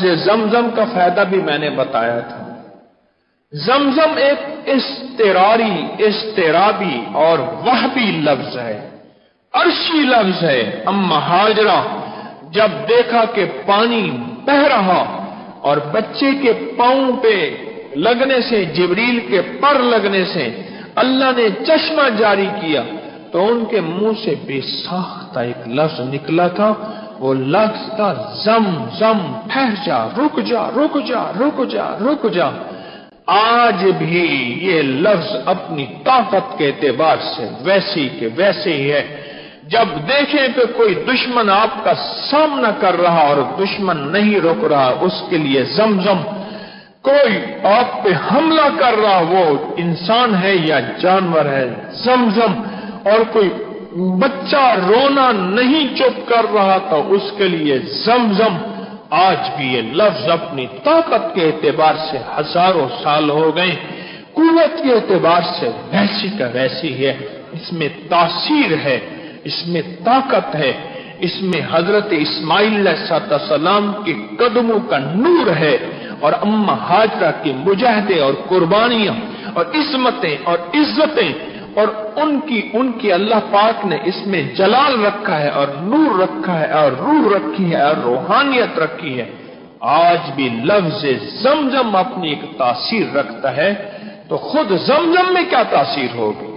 لفظ زمزم کا فائدہ بھی میں نے بتایا تھا۔ زمزم ایک اضطرابی اور وہبی لفظ ہے، عرشی لفظ ہے۔ اما ہاجرہ جب دیکھا کہ پانی بہ رہا اور بچے کے پاؤں پہ لگنے سے، جبریل کے پر لگنے سے اللہ نے چشمہ جاری کیا تو ان کے منہ سے بے ساختہ ایک لفظ نکلا تھا، وہ لفظ تھا زم زم، ٹھہر جا، رک جا، رک جا، رک جا، رک جا۔ آج بھی یہ لفظ اپنی طاقت کے اعتبار سے ویسی کہ ویسے ہی ہے۔ جب دیکھیں کہ کوئی دشمن آپ کا سامنا کر رہا اور دشمن نہیں رک رہا، اس کے لیے زمزم۔ کوئی آپ پہ حملہ کر رہا، وہ انسان ہے یا جانور ہے، زمزم۔ اور کوئی بچہ رونا نہیں چپ کر رہا تو اس کے لیے زمزم۔ آج بھی یہ لفظ اپنی طاقت کے اعتبار سے ہزاروں سال ہو گئے، قوت کے اعتبار سے ویسی کا ویسی ہے۔ اس میں تاثیر ہے، اس میں طاقت ہے، اس میں حضرت اسماعیل علیہ السلام کے قدموں کا نور ہے، اور اما ہاجرہ کی مجاہدے اور قربانیاں اور عصمتیں اور عزتیں، اور ان کی اللہ پاک نے اس میں جلال رکھا ہے اور نور رکھا ہے اور روح رکھی ہے اور روحانیت رکھی ہے۔ آج بھی لفظ زمزم اپنی ایک تاثیر رکھتا ہے، تو خود زمزم میں کیا تاثیر ہوگی؟